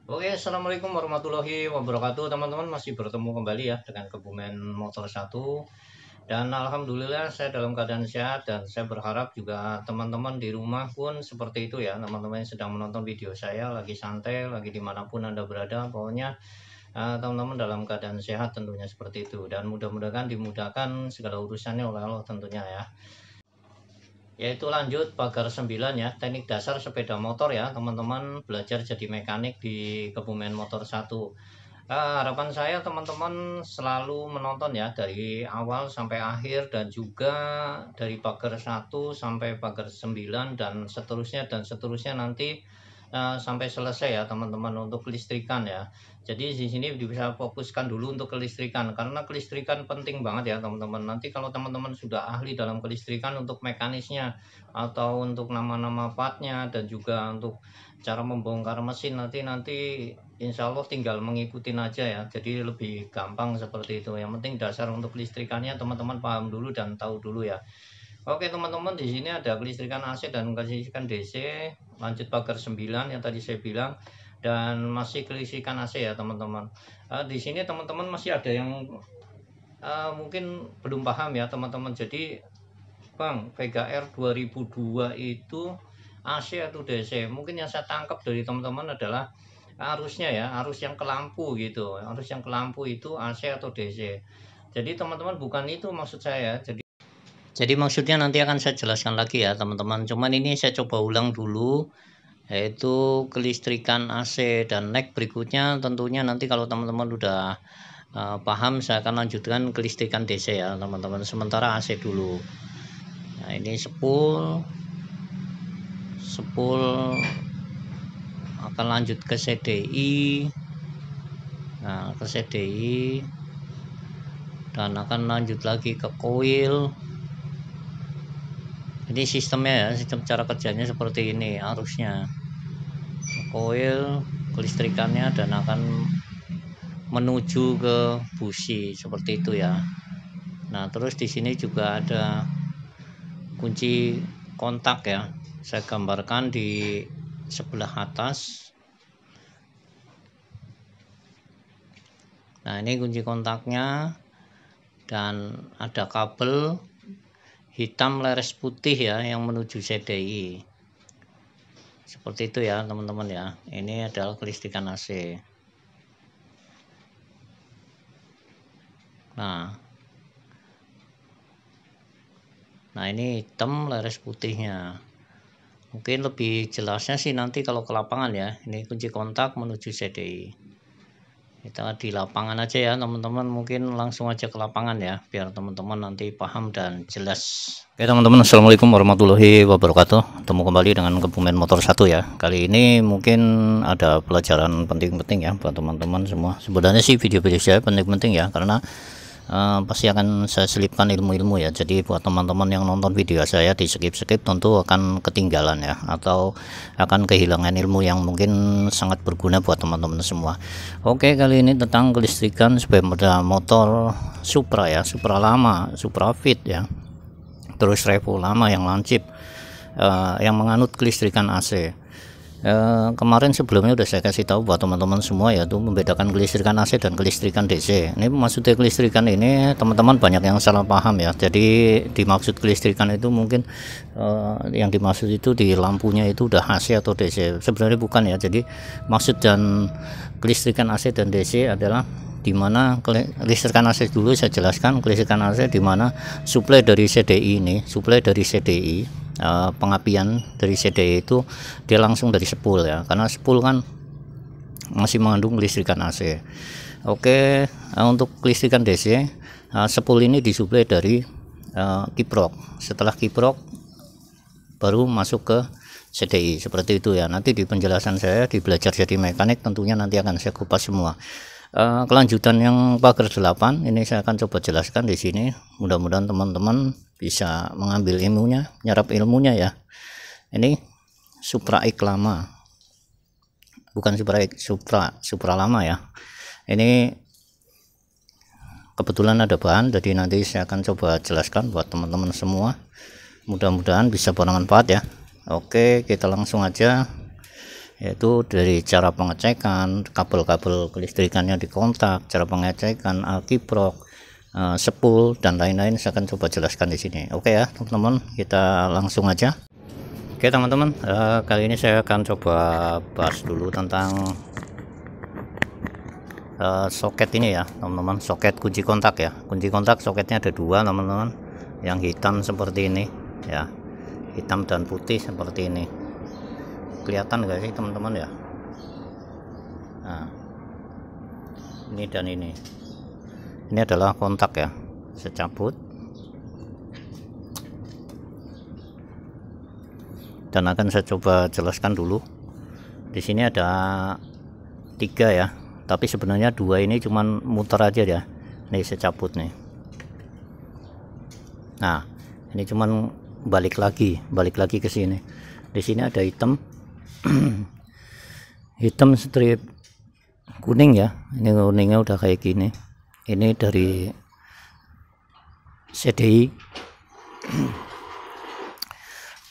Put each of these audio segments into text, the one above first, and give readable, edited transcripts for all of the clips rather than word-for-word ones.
Oke, assalamualaikum warahmatullahi wabarakatuh, teman-teman. Masih bertemu kembali ya dengan Kebumen Motor 1. Dan alhamdulillah saya dalam keadaan sehat, dan saya berharap juga teman-teman di rumah pun seperti itu ya. Teman-teman yang sedang menonton video saya lagi santai, lagi dimanapun Anda berada, pokoknya teman-teman dalam keadaan sehat tentunya seperti itu. Dan mudah-mudahan dimudahkan segala urusannya oleh Allah tentunya ya. Yaitu lanjut pagar 9 ya, teknik dasar sepeda motor ya teman-teman, belajar jadi mekanik di Kebumen Motor 1. Harapan saya teman-teman selalu menonton ya dari awal sampai akhir, dan juga dari pagar 1 sampai pagar 9 dan seterusnya nanti sampai selesai ya teman-teman untuk kelistrikan ya. Jadi di sini bisa fokuskan dulu untuk kelistrikan, karena kelistrikan penting banget ya teman-teman. Nanti kalau teman-teman sudah ahli dalam kelistrikan, untuk mekanisnya atau untuk nama-nama partnya dan juga untuk cara membongkar mesin, nanti insya Allah tinggal mengikutin aja ya. Jadi lebih gampang seperti itu. Yang penting dasar untuk kelistrikannya teman-teman paham dulu dan tahu dulu ya. Oke teman-teman, di sini ada kelistrikan AC dan kelistrikan DC, lanjut pagar 9 yang tadi saya bilang, dan masih kelistrikan AC ya teman-teman. Di sini teman-teman masih ada yang mungkin belum paham ya teman-teman. Jadi Bang, Vega R 2002 itu AC atau DC? Mungkin yang saya tangkap dari teman-teman adalah arusnya ya, arus yang ke lampu gitu. Arus yang ke lampu itu AC atau DC. Jadi teman-teman, bukan itu maksud saya. Jadi maksudnya nanti akan saya jelaskan lagi ya teman-teman. Cuman ini saya coba ulang dulu, yaitu kelistrikan AC, dan next berikutnya tentunya nanti kalau teman-teman udah paham, saya akan lanjutkan kelistrikan DC ya teman-teman. Sementara AC dulu. Nah ini spool akan lanjut ke CDI. Nah ke CDI, dan akan lanjut lagi ke coil. Ini sistemnya ya, sistem cara kerjanya seperti ini, arusnya coil, kelistrikannya, dan akan menuju ke busi seperti itu ya. Nah terus di sini juga ada kunci kontak ya, saya gambarkan di sebelah atas. Nah ini kunci kontaknya, dan ada kabel hitam leres putih ya yang menuju CDI seperti itu ya teman-teman ya. Ini adalah kelistrikan AC. Nah ini hitam leres putihnya. Mungkin lebih jelasnya sih nanti kalau ke lapangan ya. Ini kunci kontak menuju CDI. Kita di lapangan aja ya teman-teman, mungkin langsung aja ke lapangan ya, biar teman-teman nanti paham dan jelas. Oke teman-teman, assalamualaikum warahmatullahi wabarakatuh. Ketemu kembali dengan Kebumen Motor 1 ya. Kali ini mungkin ada pelajaran penting-penting ya buat teman-teman semua. Sebenarnya sih video-video saya penting-penting ya, karena pasti akan saya selipkan ilmu-ilmu ya. Jadi buat teman-teman yang nonton video saya di skip-skip tentu akan ketinggalan ya, atau akan kehilangan ilmu yang mungkin sangat berguna buat teman-teman semua. Oke, kali ini tentang kelistrikan sepeda motor Supra ya, Supra lama, Supra Fit ya, terus Revo lama yang lancip, yang menganut kelistrikan AC. Kemarin sebelumnya udah saya kasih tahu buat teman-teman semua, yaitu membedakan kelistrikan AC dan kelistrikan DC. Ini maksudnya kelistrikan ini teman-teman banyak yang salah paham ya. Jadi dimaksud kelistrikan itu mungkin yang dimaksud itu di lampunya itu udah AC atau DC. Sebenarnya bukan ya. Jadi maksud dan kelistrikan AC dan DC adalah dimana kelistrikan AC dulu saya jelaskan. Kelistrikan AC dimana suplai dari CDI ini, suplai dari CDI, pengapian dari CDI itu dia langsung dari spool ya, karena spool kan masih mengandung kelistrikan AC. Oke, untuk kelistrikan DC, spool ini disuplai dari kiprok. Setelah kiprok baru masuk ke CDI seperti itu ya. Nanti di penjelasan saya di belajar jadi mekanik tentunya nanti akan saya kupas semua. Kelanjutan yang pagar 8 ini saya akan coba jelaskan di sini. Mudah-mudahan teman-teman bisa mengambil ilmunya, nyerap ilmunya ya. Ini Supra X lama, bukan Supra X, Supra lama ya. Ini kebetulan ada bahan, jadi nanti saya akan coba jelaskan buat teman-teman semua. Mudah-mudahan bisa bermanfaat ya. Oke, kita langsung aja. yaitu dari cara pengecekan kabel-kabel kelistrikannya di kontak, cara pengecekan kiprok, spool dan lain-lain. Saya akan coba jelaskan di sini. Oke ya teman-teman, kita langsung aja. Oke teman-teman, kali ini saya akan coba bahas dulu tentang soket ini ya teman-teman, soket kunci kontak ya. Kunci kontak soketnya ada dua teman-teman, yang hitam seperti ini ya, hitam dan putih seperti ini. Kelihatan gak sih teman-teman ya? Nah, ini dan ini adalah kontak ya. Saya cabut dan akan saya coba jelaskan dulu. Di sini ada 3 ya, tapi sebenarnya 2 ini cuman muter aja ya. Nih saya cabut nih. Nah, ini cuman balik lagi ke sini. Di sini ada hitam hitam strip kuning ya. Ini kuningnya udah kayak gini. Ini dari CDI.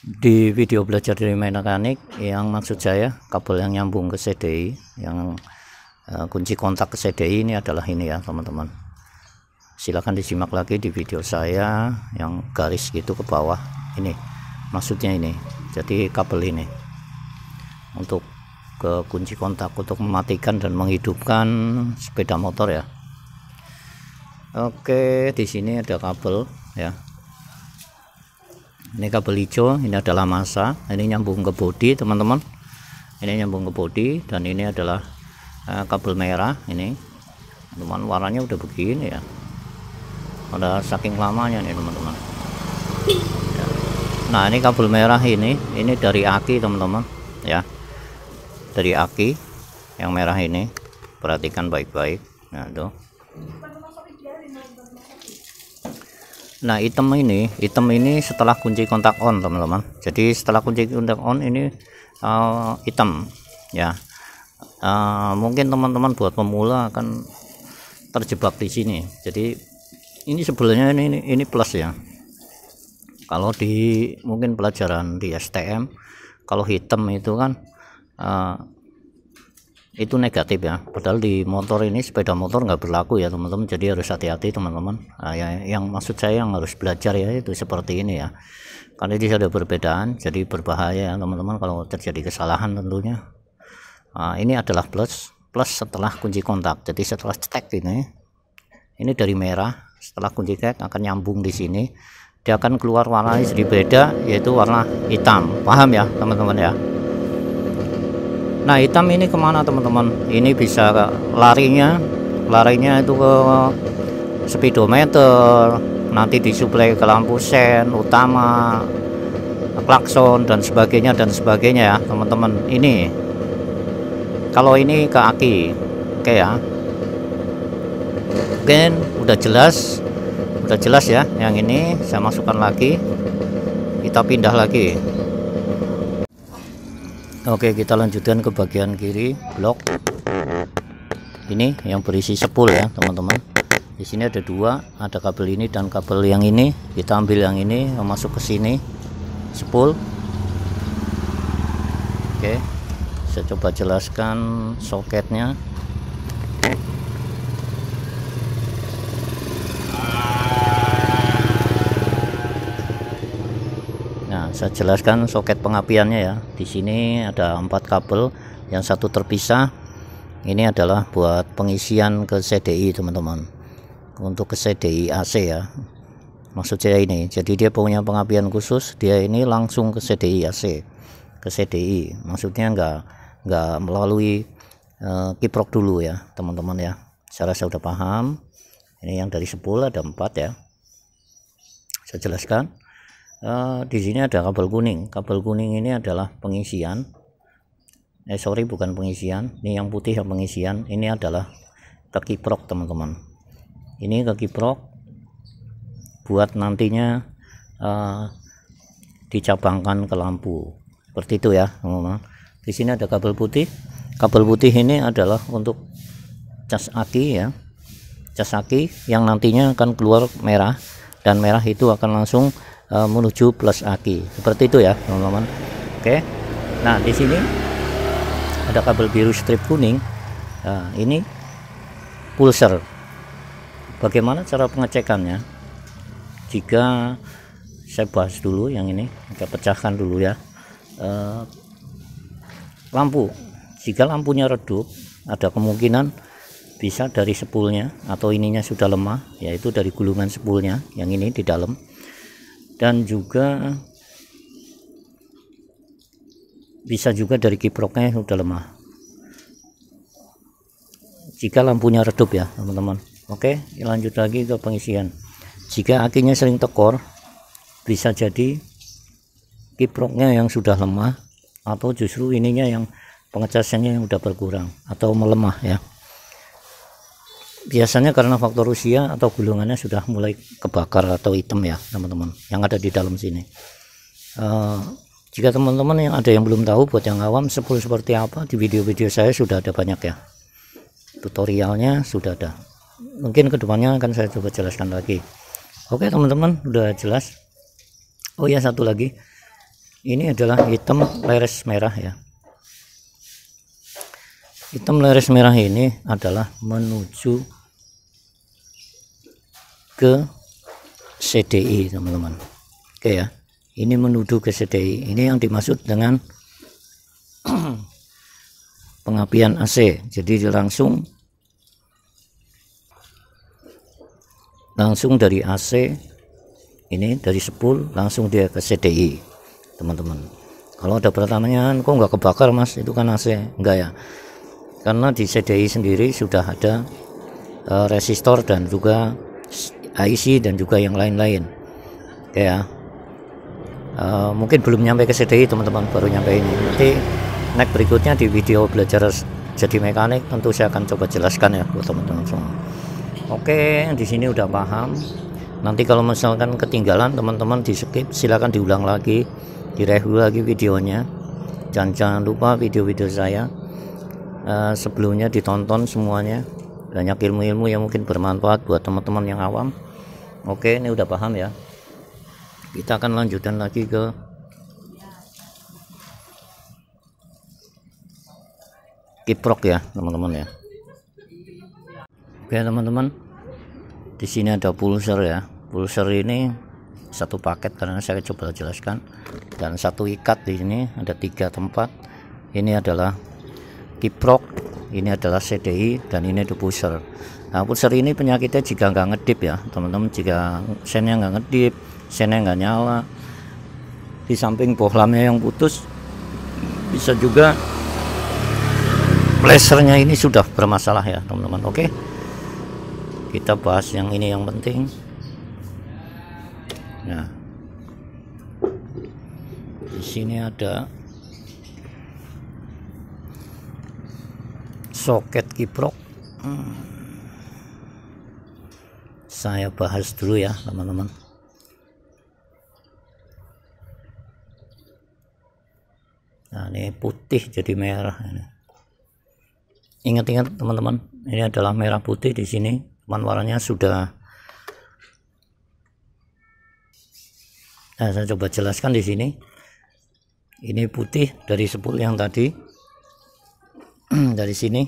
Di video belajar dari mekanik, yang maksud saya kabel yang nyambung ke CDI, yang kunci kontak ke CDI ini adalah ini ya teman-teman. Silahkan disimak lagi di video saya yang garis gitu ke bawah. Ini maksudnya ini. Jadi kabel ini untuk ke kunci kontak, untuk mematikan dan menghidupkan sepeda motor ya. Oke, di sini ada kabel ya. Ini kabel hijau, ini adalah massa, ini nyambung ke bodi teman-teman. Ini nyambung ke bodi, dan ini adalah kabel merah ini. Teman, warnanya udah begini ya. Udah saking lamanya nih teman-teman. Nah, ini kabel merah ini dari aki teman-teman ya. Dari aki yang merah ini, perhatikan baik-baik. Nah tuh. Nah hitam ini setelah kunci kontak on teman-teman. Jadi setelah kunci kontak on ini hitam ya. Mungkin teman-teman buat pemula akan terjebak di sini. Jadi ini sebenarnya ini plus ya. Kalau di mungkin pelajaran di STM, kalau hitam itu kan itu negatif ya, padahal di motor ini, sepeda motor nggak berlaku ya teman-teman. Jadi harus hati-hati teman-teman. Yang maksud saya yang harus belajar ya itu seperti ini ya, karena ini ada perbedaan, jadi berbahaya ya teman-teman kalau terjadi kesalahan tentunya. Ini adalah plus setelah kunci kontak. Jadi setelah cetek ini dari merah, setelah kunci kontak akan nyambung di sini, dia akan keluar warnanya sedikit beda, yaitu warna hitam. Paham ya teman-teman ya? Nah hitam ini kemana teman-teman? Ini bisa larinya itu ke speedometer, nanti disuplai ke lampu sen utama, klakson dan sebagainya ya teman-teman. Ini kalau ini ke aki. Oke ya, mungkin udah jelas ya. Yang ini saya masukkan lagi, kita pindah lagi. Oke, kita lanjutkan ke bagian kiri blok. Ini yang berisi spool ya teman-teman. Di sini ada 2, ada kabel ini dan kabel yang ini. Kita ambil yang ini, masuk ke sini, spool. Oke, saya coba jelaskan soketnya. Saya jelaskan soket pengapiannya ya. Di sini ada 4 kabel, yang satu terpisah. Ini adalah buat pengisian ke CDI teman-teman, untuk ke CDI AC ya. Maksud saya ini, jadi dia punya pengapian khusus. Dia ini langsung ke CDI AC, ke CDI. Maksudnya nggak melalui kiprok dulu ya teman-teman ya. Saya rasa udah paham. Ini yang dari spool ada 4 ya. Saya jelaskan. Di sini ada kabel kuning. Kabel kuning ini adalah pengisian. Bukan pengisian. Ini yang putih yang pengisian. Ini adalah ke kiprok teman-teman. Ini ke kiprok buat nantinya dicabangkan ke lampu. Seperti itu ya teman-teman. Di sini ada kabel putih. Kabel putih ini adalah untuk cas aki ya. Cas aki yang nantinya akan keluar merah, dan merah itu akan langsung menuju plus aki. Seperti itu ya teman-teman. Oke. Nah di sini ada kabel biru strip kuning. Nah, ini pulser. Bagaimana cara pengecekannya? Jika saya bahas dulu yang ini, kita pecahkan dulu ya. Lampu, jika lampunya redup, ada kemungkinan bisa dari spoolnya atau ininya sudah lemah, yaitu dari gulungan spoolnya yang ini di dalam, dan juga bisa juga dari kiproknya yang sudah lemah jika lampunya redup ya teman-teman. Oke, lanjut lagi ke pengisian. Jika akinya sering tekor, bisa jadi kiproknya yang sudah lemah atau justru ininya yang pengecasannya yang sudah berkurang atau melemah ya. Biasanya karena faktor usia atau gulungannya sudah mulai kebakar atau hitam ya teman-teman, yang ada di dalam sini. Jika teman-teman yang ada yang belum tahu, buat yang awam, spool seperti apa, di video-video saya sudah ada banyak ya, tutorialnya sudah ada. Mungkin kedepannya akan saya coba jelaskan lagi. Oke teman-teman, udah jelas. Oh ya, satu lagi, ini adalah hitam leres merah ya. Hitam leres merah ini adalah menuju ke CDI teman-teman. Oke ya, ini menuju ke CDI. Ini yang dimaksud dengan pengapian AC. Jadi langsung dari AC ini, dari spool langsung dia ke CDI teman-teman. Kalau ada pertanyaan, kok nggak kebakar mas, itu kan AC? Enggak ya, karena di CDI sendiri sudah ada resistor dan juga IC dan juga yang lain-lain ya. Mungkin belum nyampe ke CDI teman-teman, baru nyampe ini. Nanti next berikutnya di video belajar jadi mekanik tentu saya akan coba jelaskan ya buat teman-teman semua. Oke, di sini udah paham. Nanti kalau misalkan ketinggalan teman-teman di skip, silahkan diulang lagi, direview lagi videonya. Jangan lupa video-video saya sebelumnya ditonton semuanya. Banyak ilmu-ilmu yang mungkin bermanfaat buat teman-teman yang awam. Oke, ini udah paham ya. Kita akan lanjutkan lagi ke kiprok ya teman-teman ya. Oke teman-teman, di sini ada pulser ya. Pulser ini satu paket karena saya coba jelaskan, dan satu ikat. Di sini ada 3 tempat. Ini adalah kiprok, ini adalah CDI, dan ini ada pulser. Nah, pulser ini penyakitnya jika nggak ngedip ya teman-teman. Jika sennya nggak ngedip, sennya nggak nyala, di samping bohlamnya yang putus, bisa juga flashernya ini sudah bermasalah ya teman-teman. Oke, kita bahas yang ini yang penting. Nah, di sini ada soket kiprok. Saya bahas dulu ya teman-teman. Nah, ini putih jadi merah ini. Ingat-ingat teman-teman, ini adalah merah putih di sini. Warnanya sudah. Nah, saya coba jelaskan di sini. Ini putih dari spool yang tadi. Dari sini.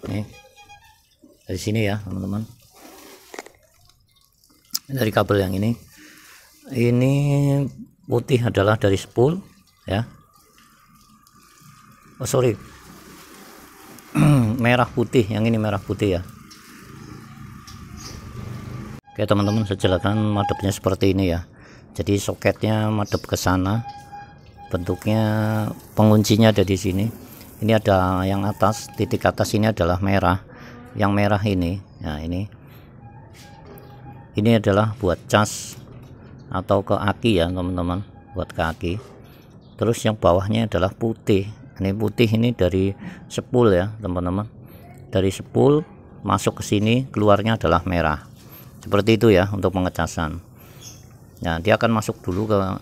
Nih. Dari sini ya, teman-teman. Dari kabel yang ini. Ini putih adalah dari spool ya. Oh sorry, merah putih, yang ini merah putih ya. Oke teman-teman, saya jelaskan madepnya seperti ini ya. Jadi soketnya madep ke sana, bentuknya penguncinya ada di sini. Ini ada yang atas, titik atas ini adalah merah. Yang merah ini, nah ini adalah buat cas atau ke aki ya teman-teman, buat ke aki. Terus yang bawahnya adalah putih. Ini putih ini dari spool ya teman-teman. Dari spool masuk ke sini, keluarnya adalah merah. Seperti itu ya untuk pengecasan. Nah, dia akan masuk dulu ke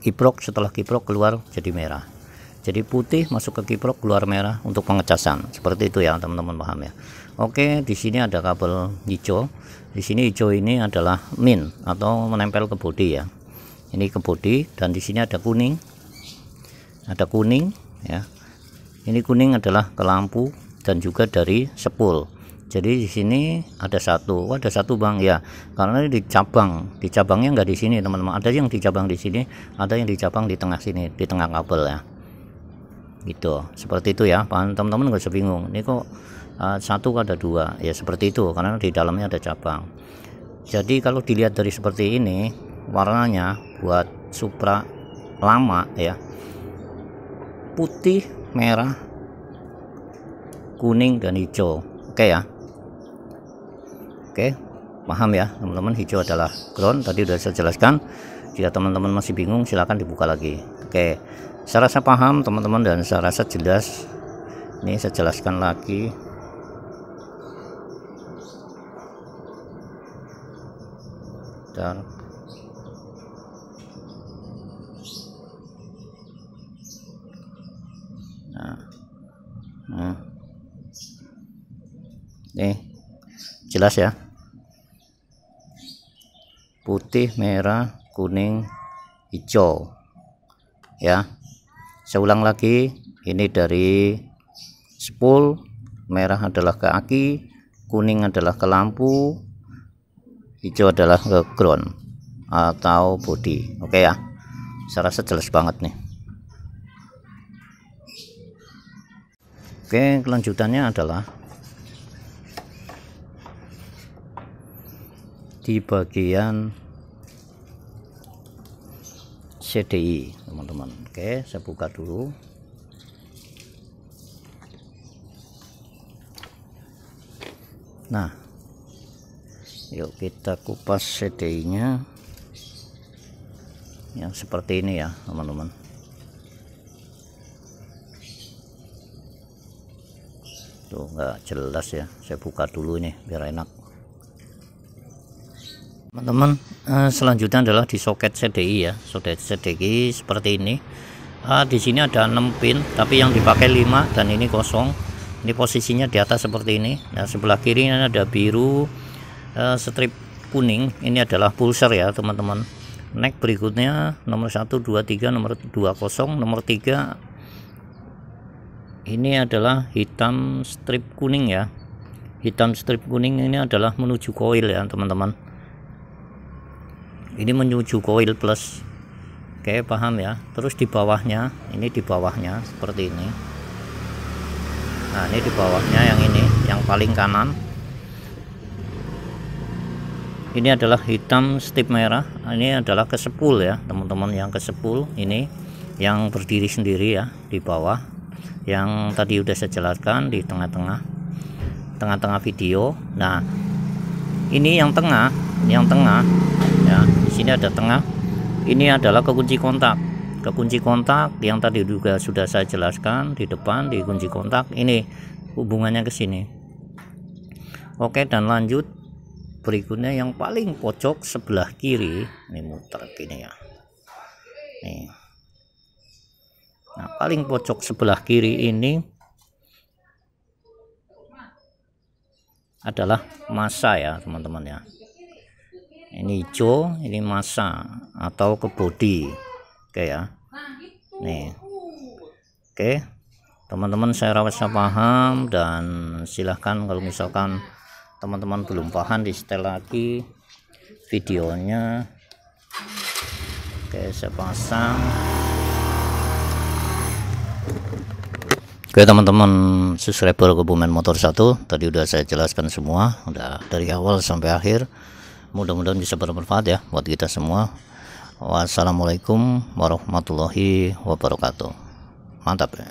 kiprok, setelah kiprok keluar jadi merah. Jadi putih masuk ke kiprok, keluar merah untuk pengecasan. Seperti itu ya teman-teman, paham ya. Oke, di sini ada kabel hijau. Di sini hijau ini adalah min atau menempel ke bodi ya. ini ke bodi, dan di sini ada kuning ya. Ini kuning adalah ke lampu dan juga dari spool. Jadi di sini ada satu, ada satu bang ya, karena ini di cabangnya nggak di sini teman-teman. Ada yang dicabang di sini, ada yang dicabang di tengah sini, di tengah kabel ya. Gitu, seperti itu ya, teman-teman nggak usah bingung. Ini kok satu ada dua ya, seperti itu karena di dalamnya ada cabang. Jadi kalau dilihat dari seperti ini, warnanya buat Supra lama ya, putih, merah, kuning, dan hijau. Oke ya. Oke, paham ya teman-teman, hijau adalah ground, tadi udah saya jelaskan. Jika teman-teman masih bingung silahkan dibuka lagi. Oke, saya rasa paham teman-teman dan saya rasa jelas. Ini saya jelaskan lagi. Dan nih jelas ya, putih, merah, kuning, hijau ya. Saya ulang lagi, ini dari spool, merah adalah ke aki, kuning adalah ke lampu, hijau adalah ke ground atau body. Oke ya, saya rasa jelas banget nih. Oke, kelanjutannya adalah di bagian CDI teman-teman. Oke, saya buka dulu. Nah, yuk kita kupas CDI nya yang seperti ini ya teman-teman. Tuh nggak jelas ya, saya buka dulu ini biar enak teman-teman. Selanjutnya adalah di soket CDI ya, soket CDI seperti ini. Di sini ada 6 pin tapi yang dipakai 5 dan ini kosong. Ini posisinya di atas seperti ini. Nah, sebelah kiri ini ada biru, strip kuning, ini adalah pulser ya teman-teman. Neck berikutnya nomor 1, 2, 3, nomor 20, nomor 3 ini adalah hitam strip kuning ya. Hitam strip kuning ini adalah menuju koil ya teman-teman. Ini menuju koil plus. Oke, paham ya. Terus di bawahnya, ini di bawahnya seperti ini. Nah, ini di bawahnya yang ini, yang paling kanan. Ini adalah hitam strip merah. Ini adalah ke spool ya teman-teman, yang ke spool ini yang berdiri sendiri ya di bawah. Yang tadi udah saya jelaskan di tengah-tengah video. Nah, ini yang tengah ya. Di sini ada tengah. Ini adalah kekunci kontak. Kekunci kontak yang tadi juga sudah saya jelaskan di depan di kunci kontak. Ini hubungannya ke sini. Oke, dan lanjut berikutnya yang paling pojok sebelah kiri. Ini muter gini ya. Nih. Nah, paling pojok sebelah kiri ini adalah massa ya teman-teman ya. Ini hijau, ini massa atau ke body. Oke ya. Nih. Oke. Teman-teman, saya rasa paham dan silahkan kalau misalkan teman-teman belum paham di setel lagi videonya. Oke, saya pasang. Oke teman-teman subscriber Kebumen Motor 1, tadi udah saya jelaskan semua, udah dari awal sampai akhir. Mudah-mudahan bisa bermanfaat ya buat kita semua. Wassalamualaikum warahmatullahi wabarakatuh. Mantap ya.